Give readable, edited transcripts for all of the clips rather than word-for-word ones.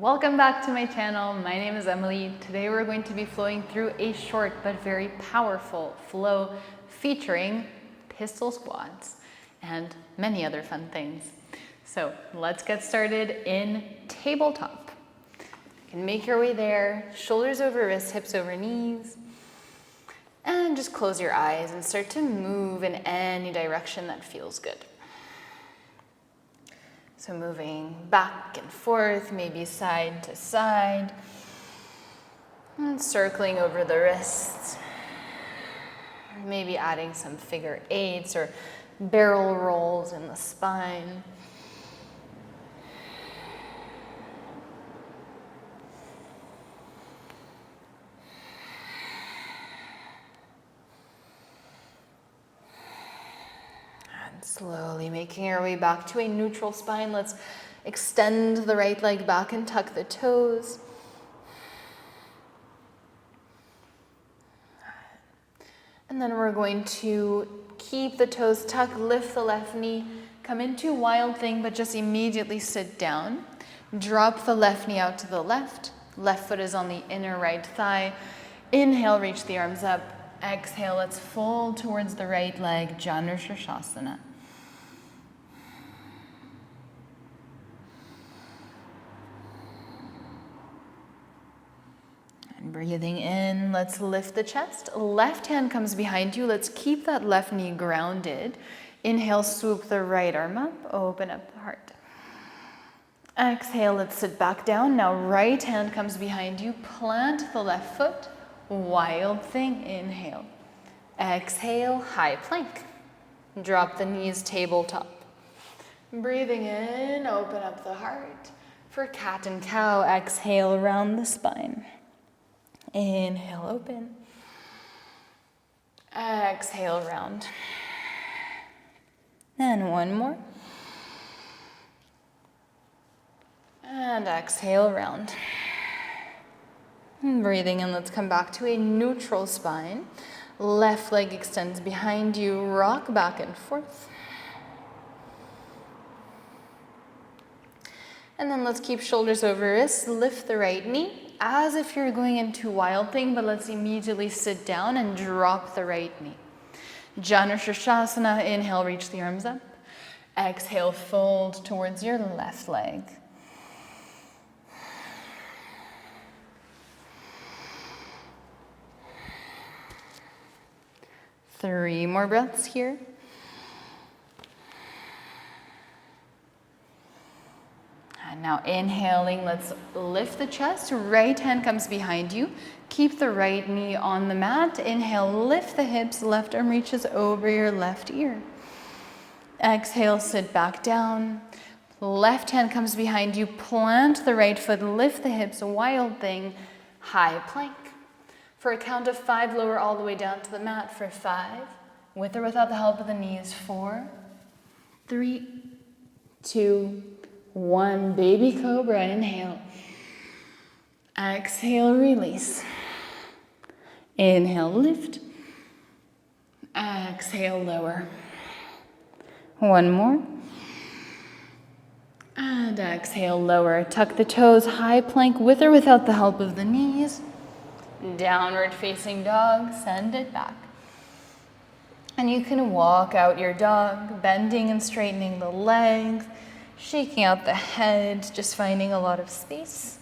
Welcome back to my channel. My name is Emily. Today we're going to be flowing through a short but very powerful flow featuring pistol squats and many other fun things. So let's get started in tabletop. You can make your way there, shoulders over wrists, hips over knees, and just close your eyes and start to move in any direction that feels good. So moving back and forth, maybe side to side, and circling over the wrists. Maybe adding some figure eights or barrel rolls in the spine. Slowly making our way back to a neutral spine. Let's extend the right leg back and tuck the toes. And then we're going to keep the toes tucked, lift the left knee, come into wild thing, but just immediately sit down. Drop the left knee out to the left. Left foot is on the inner right thigh. Inhale, reach the arms up. Exhale, let's fold towards the right leg, Janu Shirshasana. And breathing in, let's lift the chest. Left hand comes behind you. Let's keep that left knee grounded. Inhale, swoop the right arm up, open up the heart. Exhale, let's sit back down. Now right hand comes behind you. Plant the left foot. Wild thing, inhale. Exhale, high plank. Drop the knees tabletop. Breathing in, open up the heart. For cat and cow, exhale, round the spine. Inhale, open. Exhale, round. And one more. And exhale, round. And breathing in, let's come back to a neutral spine. Left leg extends behind you, rock back and forth. And then let's keep shoulders over wrists, lift the right knee as if you're going into wild thing, but let's immediately sit down and drop the right knee. Janu Shirshasana, inhale, reach the arms up. Exhale, fold towards your left leg. Three more breaths here. And now inhaling, let's lift the chest. Right hand comes behind you. Keep the right knee on the mat. Inhale, lift the hips. Left arm reaches over your left ear. Exhale, sit back down. Left hand comes behind you. Plant the right foot. Lift the hips. Wild thing. High plank. For a count of 5, lower all the way down to the mat for 5. With or without the help of the knees. 4, 3, 2, 1. Baby cobra, inhale. Exhale, release. Inhale, lift. Exhale, lower. One more. And exhale, lower. Tuck the toes, high plank with or without the help of the knees. Downward facing dog, send it back. And you can walk out your dog, bending and straightening the legs, shaking out the head, just finding a lot of space.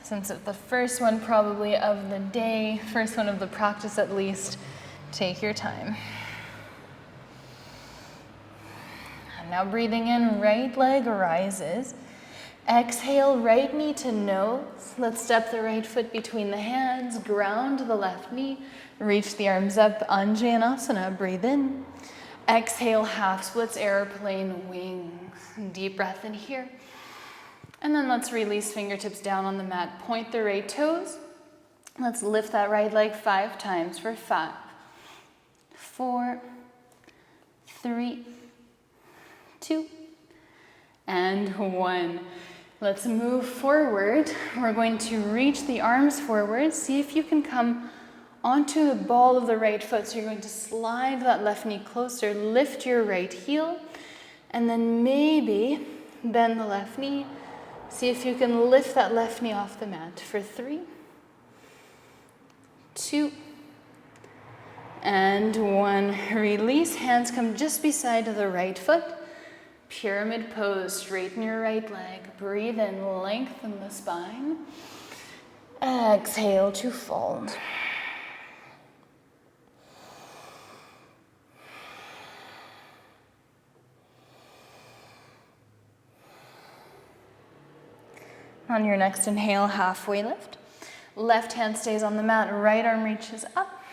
Since it's the first one probably of the day, first one of the practice at least, take your time. And now breathing in, right leg rises. Exhale, right knee to nose. Let's step the right foot between the hands, ground the left knee, reach the arms up, Anjaneyasana, breathe in. Exhale, half splits, airplane wings. Deep breath in here. And then let's release fingertips down on the mat. Point the right toes. Let's lift that right leg 5 times for 5, 4, 3, 2, and 1. Let's move forward. We're going to reach the arms forward. See if you can come onto the ball of the right foot. So you're going to slide that left knee closer, lift your right heel, and then maybe bend the left knee, See if you can lift that left knee off the mat for 3, 2, and 1. Release, hands come just beside the right foot. Pyramid pose, straighten your right leg. Breathe in, lengthen the spine. Exhale to fold. On your next inhale, halfway lift. Left hand stays on the mat, right arm reaches up,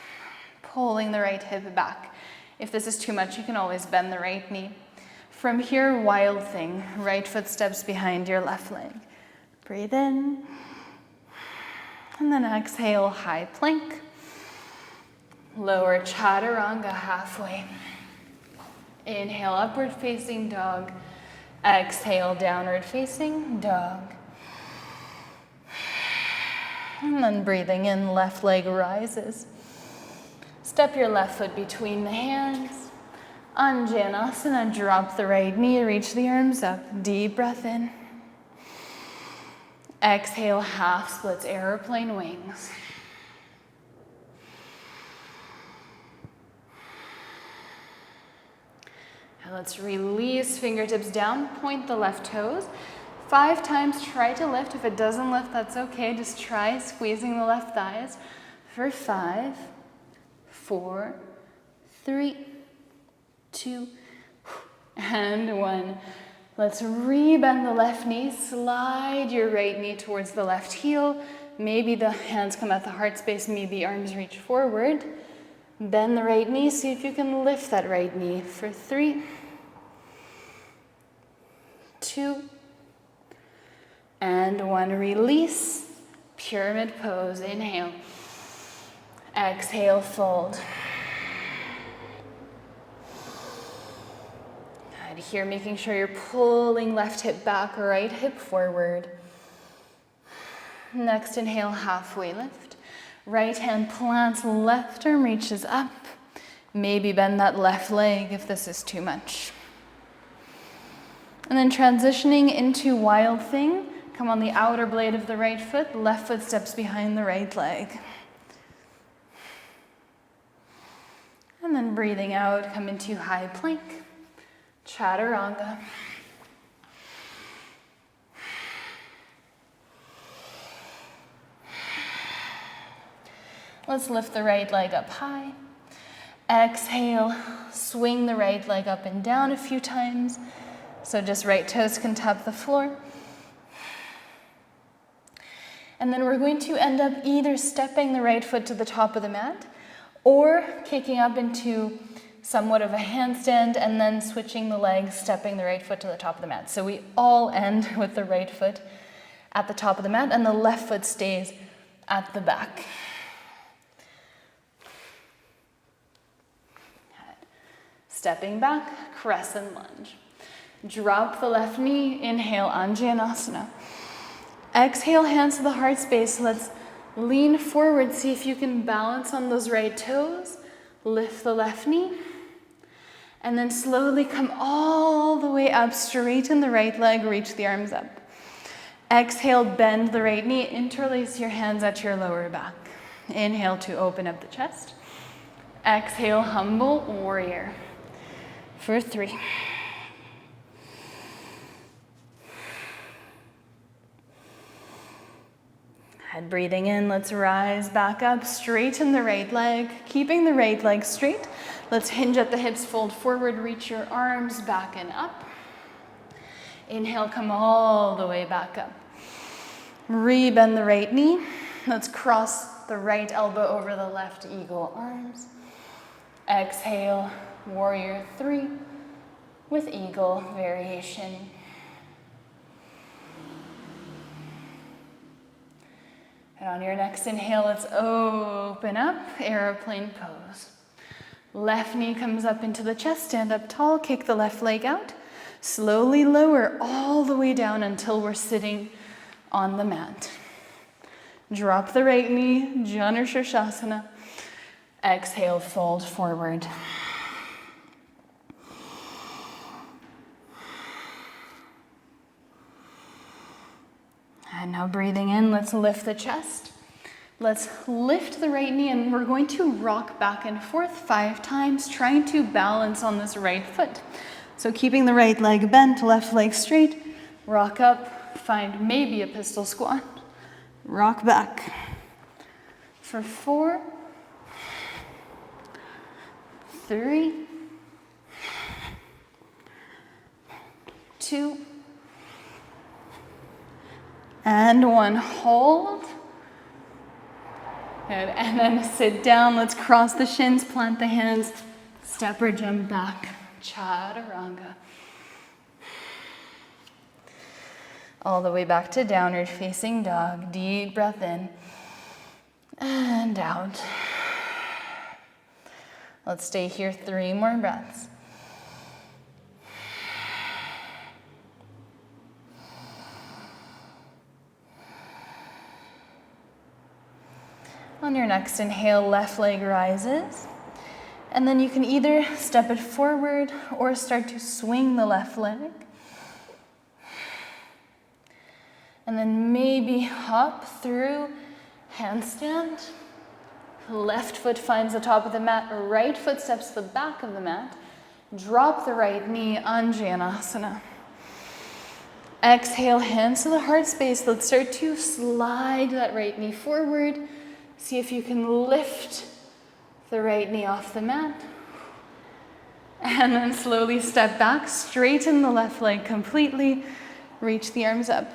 pulling the right hip back. If this is too much, you can always bend the right knee. From here, wild thing. Right foot steps behind your left leg. Breathe in. And then exhale, high plank. Lower chaturanga halfway. Inhale, upward facing dog. Exhale, downward facing dog. And then breathing in, left leg rises. Step your left foot between the hands. Anjanasana, drop the right knee, reach the arms up. Deep breath in. Exhale, half splits, airplane wings. Now let's release, fingertips down, point the left toes. 5 times, try to lift. If it doesn't lift, that's okay. Just try squeezing the left thighs for 5, 4, 3, 2, and 1. Let's re-bend the left knee. Slide your right knee towards the left heel. Maybe the hands come at the heart space. Maybe arms reach forward. Bend the right knee. See if you can lift that right knee for 3, 2, and 1. Release, pyramid pose. Inhale. Exhale, fold. Good. Here, making sure you're pulling left hip back, right hip forward. Next inhale, halfway lift. Right hand plants, left arm reaches up. Maybe bend that left leg if this is too much. And then transitioning into wild thing. Come on the outer blade of the right foot, left foot steps behind the right leg. And then breathing out, come into high plank, chaturanga. Let's lift the right leg up high. Exhale, swing the right leg up and down a few times. So just right toes can tap the floor. And then we're going to end up either stepping the right foot to the top of the mat or kicking up into somewhat of a handstand and then switching the legs, stepping the right foot to the top of the mat. So we all end with the right foot at the top of the mat and the left foot stays at the back. Stepping back, crescent lunge. Drop the left knee, inhale, Anjanasana. Exhale, hands to the heart space. Let's lean forward. See if you can balance on those right toes. Lift the left knee. And then slowly come all the way up. Straighten the right leg. Reach the arms up. Exhale, bend the right knee. Interlace your hands at your lower back. Inhale to open up the chest. Exhale, humble warrior. For 3. Head breathing in, let's rise back up, straighten the right leg, keeping the right leg straight. Let's hinge at the hips, fold forward, reach your arms back and up. Inhale, come all the way back up. Re-bend the right knee. Let's cross the right elbow over the left, eagle arms. Exhale, warrior 3 with eagle variation. And on your next inhale, let's open up, airplane pose. Left knee comes up into the chest, stand up tall, kick the left leg out. Slowly lower all the way down until we're sitting on the mat. Drop the right knee, Janu Shirshasana. Exhale, fold forward. And now breathing in, let's lift the chest. Let's lift the right knee and we're going to rock back and forth 5 times, trying to balance on this right foot. So keeping the right leg bent, left leg straight, rock up, find maybe a pistol squat, rock back. For 4, 3, 2, and 1. Hold. Good. And then sit down. Let's cross the shins, plant the hands, step or jump back. Chaturanga. All the way back to downward facing dog. Deep breath in and out. Let's stay here 3 more breaths. On your next inhale, left leg rises. And then you can either step it forward or start to swing the left leg. And then maybe hop through handstand. Left foot finds the top of the mat, right foot steps to the back of the mat. Drop the right knee, Anjanasana. Exhale, hands to the heart space. Let's start to slide that right knee forward. See if you can lift the right knee off the mat. And then slowly step back, straighten the left leg completely, reach the arms up.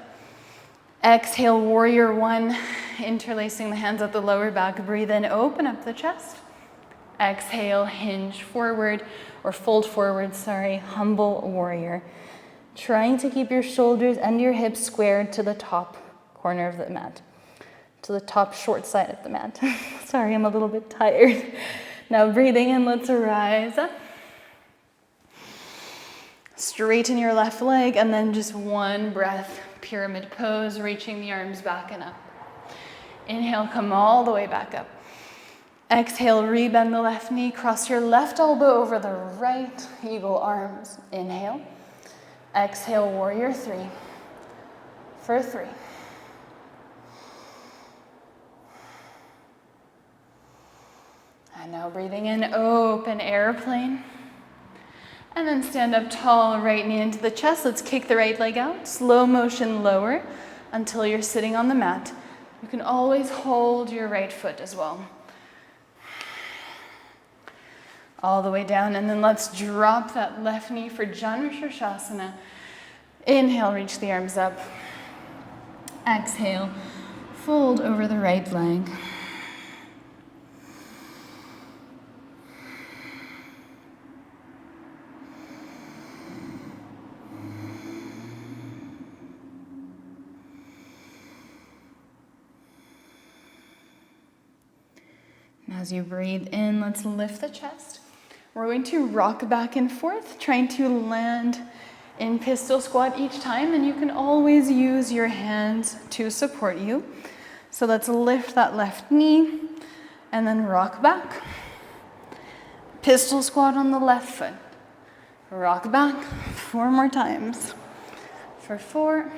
Exhale, warrior 1, interlacing the hands at the lower back. Breathe in, open up the chest. Exhale, hinge forward, or fold forward, humble warrior. Trying to keep your shoulders and your hips squared to the top corner of the mat. To the top short side of the mat. Sorry, I'm a little bit tired. Now breathing in, let's rise up. Straighten your left leg and then just 1 breath, pyramid pose, reaching the arms back and up. Inhale, come all the way back up. Exhale, rebend the left knee, cross your left elbow over the right, eagle arms. Inhale. Exhale, warrior 3. For 3. And now breathing in, open airplane. And then stand up tall, right knee into the chest. Let's kick the right leg out. Slow motion lower until you're sitting on the mat. You can always hold your right foot as well. All the way down. And then let's drop that left knee for Janushrashasana. Inhale, reach the arms up. Exhale, fold over the right leg. As you breathe in, let's lift the chest. We're going to rock back and forth, trying to land in pistol squat each time, and you can always use your hands to support you. So let's lift that left knee and then rock back. Pistol squat on the left foot. Rock back 4 more times. For 4,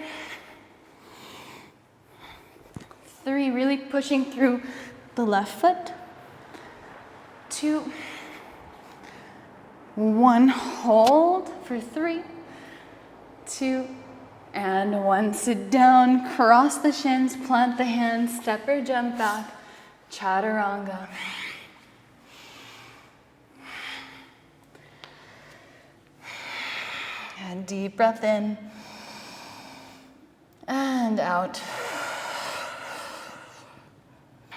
3, really pushing through the left foot. 2, 1, hold for 3, 2, and 1. Sit down, cross the shins, plant the hands, step or jump back, chaturanga. And deep breath in and out.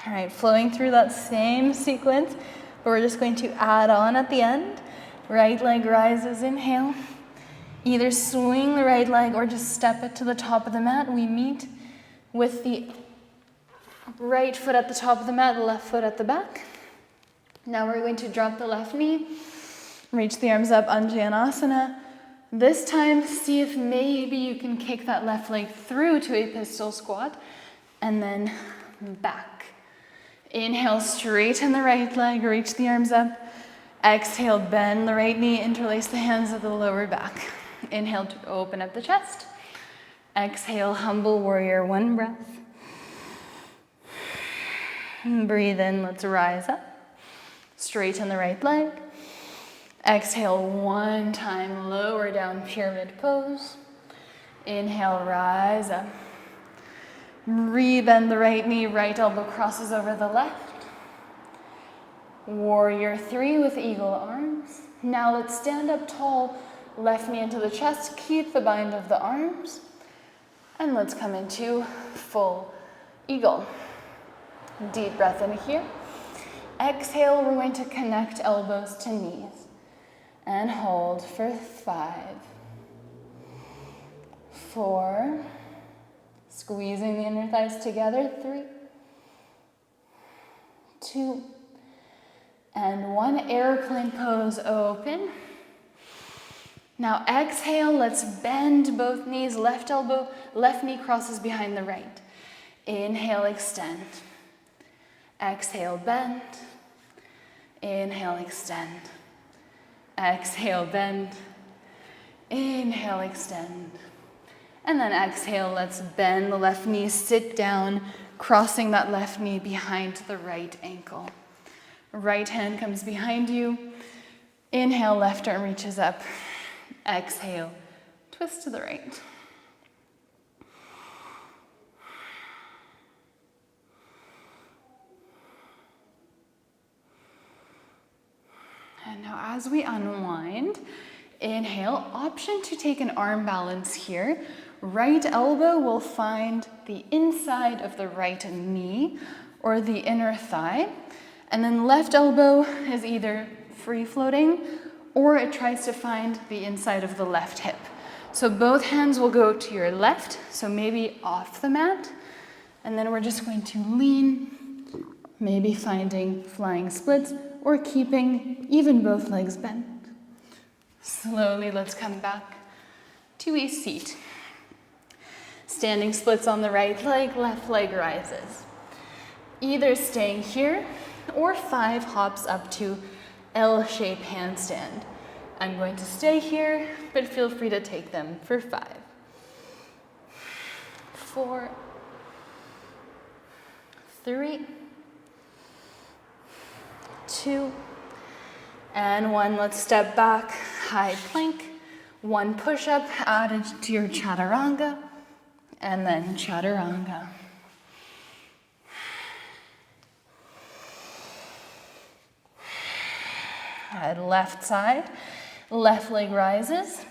All right, flowing through that same sequence. But we're just going to add on at the end. Right leg rises, inhale. Either swing the right leg or just step it to the top of the mat. We meet with the right foot at the top of the mat, left foot at the back. Now we're going to drop the left knee, reach the arms up, Anjanasana. This time, see if maybe you can kick that left leg through to a pistol squat and then back. Inhale, straighten the right leg, reach the arms up. Exhale, bend the right knee, interlace the hands at the lower back. Inhale to open up the chest. Exhale, humble warrior, one breath. And breathe in, let's rise up. Straighten the right leg. Exhale, one time, lower down, pyramid pose. Inhale, rise up. Rebend the right knee, right elbow crosses over the left. Warrior three with eagle arms. Now let's stand up tall, left knee into the chest, keep the bind of the arms. And let's come into full eagle. Deep breath in here. Exhale, we're going to connect elbows to knees. And hold for 5, 4, squeezing the inner thighs together, 3, 2, and 1. Airplane pose, open. Now exhale, let's bend both knees, left knee crosses behind the right. Inhale, extend. Exhale, bend. Inhale, extend. Exhale, bend. Inhale, extend. And then exhale, let's bend the left knee, sit down, crossing that left knee behind the right ankle. Right hand comes behind you. Inhale, left arm reaches up. Exhale, twist to the right. And now as we unwind, inhale, option to take an arm balance here. Right elbow will find the inside of the right knee or the inner thigh. And then left elbow is either free floating or it tries to find the inside of the left hip. So both hands will go to your left, so maybe off the mat. And then we're just going to lean, maybe finding flying splits or keeping even both legs bent. Slowly, let's come back to a seat. Standing splits on the right leg, left leg rises. Either staying here or 5 hops up to L-shape handstand. I'm going to stay here, but feel free to take them for 5, 4, 3, 2, and 1. Let's step back, high plank. 1 push-up added to your chaturanga, and then chaturanga. Head left side, left leg rises.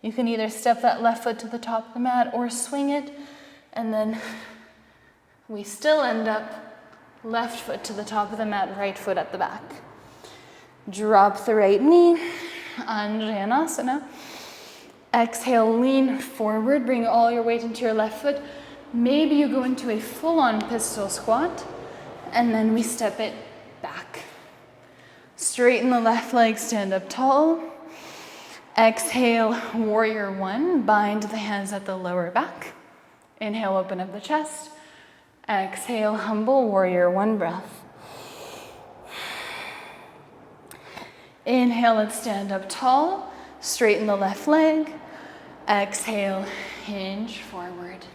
You can either step that left foot to the top of the mat or swing it, and then we still end up left foot to the top of the mat, right foot at the back. Drop the right knee, Anjanasana. Exhale, lean forward, bring all your weight into your left foot. Maybe you go into a full-on pistol squat, and then we step it back. Straighten the left leg, stand up tall. Exhale, warrior 1, bind the hands at the lower back. Inhale, open up the chest. Exhale, humble warrior, 1 breath. Inhale, let's stand up tall. Straighten the left leg. Exhale, hinge forward.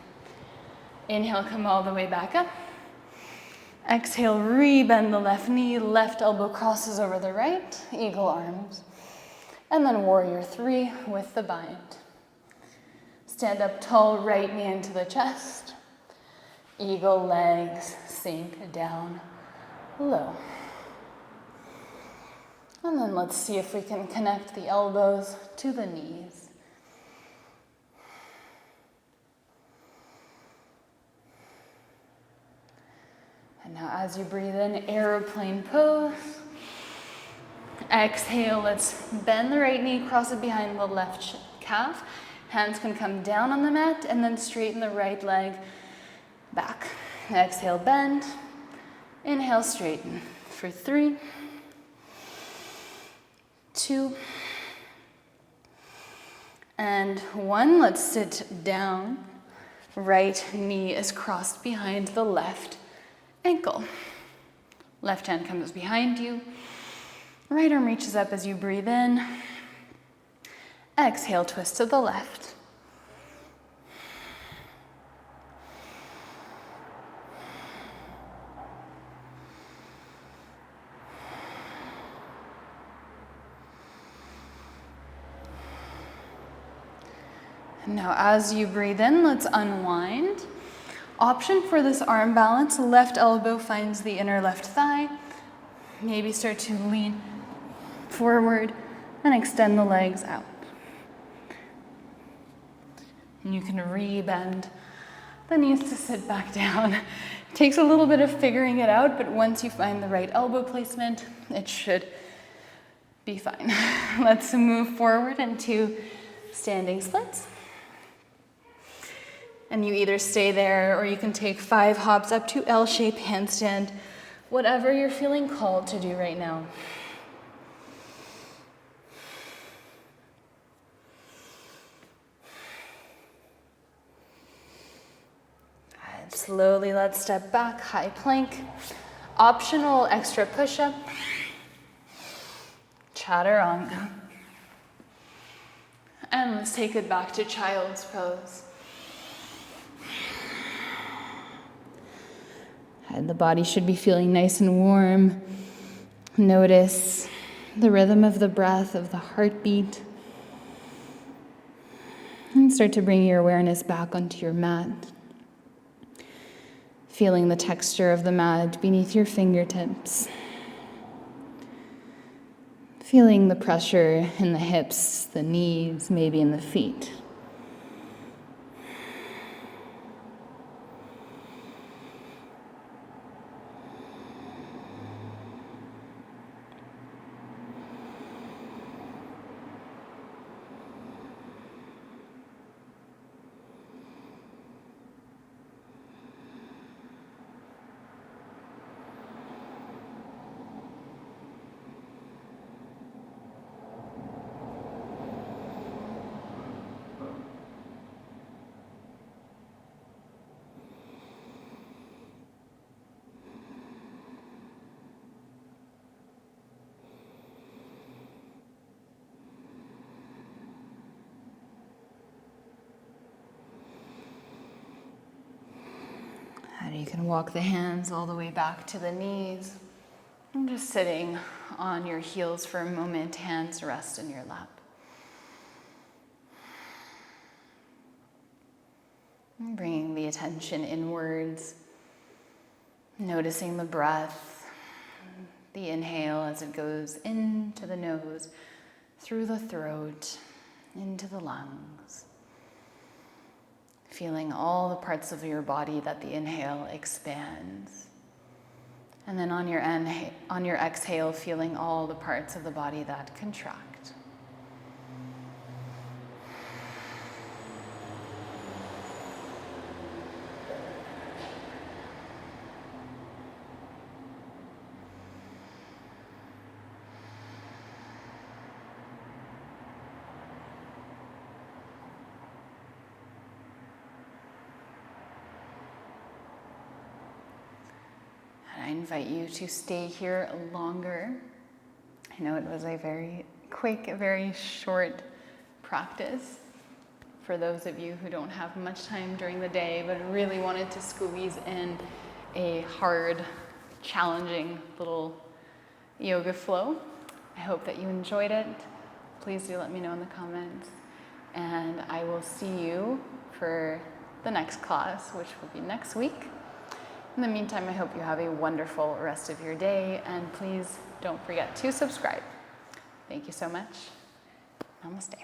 Inhale, come all the way back up. Exhale, rebend the left knee, left elbow crosses over the right, eagle arms. And then warrior 3 with the bind. Stand up tall, right knee into the chest. Eagle legs sink down low. And then let's see if we can connect the elbows to the knees. And now as you breathe in, airplane pose. Exhale, let's bend the right knee, cross it behind the left calf. Hands can come down on the mat, and then straighten the right leg back. Exhale, bend. Inhale, straighten for 3, 2, and 1. Let's sit down. Right knee is crossed behind the left ankle. Left hand comes behind you. Right arm reaches up as you breathe in. Exhale, twist to the left. Now, as you breathe in, let's unwind. Option for this arm balance, left elbow finds the inner left thigh. Maybe start to lean forward and extend the legs out. And you can re-bend the knees to sit back down. It takes a little bit of figuring it out, but once you find the right elbow placement, it should be fine. Let's move forward into standing splits. And you either stay there or you can take 5 hops up to L-shaped handstand, whatever you're feeling called to do right now. And slowly let's step back, high plank, optional extra push-up, chaturanga. And let's take it back to child's pose. And the body should be feeling nice and warm. Notice the rhythm of the breath, of the heartbeat. And start to bring your awareness back onto your mat. Feeling the texture of the mat beneath your fingertips. Feeling the pressure in the hips, the knees, maybe in the feet. And you can walk the hands all the way back to the knees. And just sitting on your heels for a moment, hands rest in your lap. And bringing the attention inwards, noticing the breath, the inhale as it goes into the nose, through the throat, into the lungs. Feeling all the parts of your body that the inhale expands. And then on your exhale, feeling all the parts of the body that contract. I invite you to stay here longer. I know it was a very quick, very short practice for those of you who don't have much time during the day, but really wanted to squeeze in a hard, challenging little yoga flow. I hope that you enjoyed it. Please do let me know in the comments. And I will see you for the next class, which will be next week. In the meantime, I hope you have a wonderful rest of your day, and please don't forget to subscribe. Thank you so much. Namaste.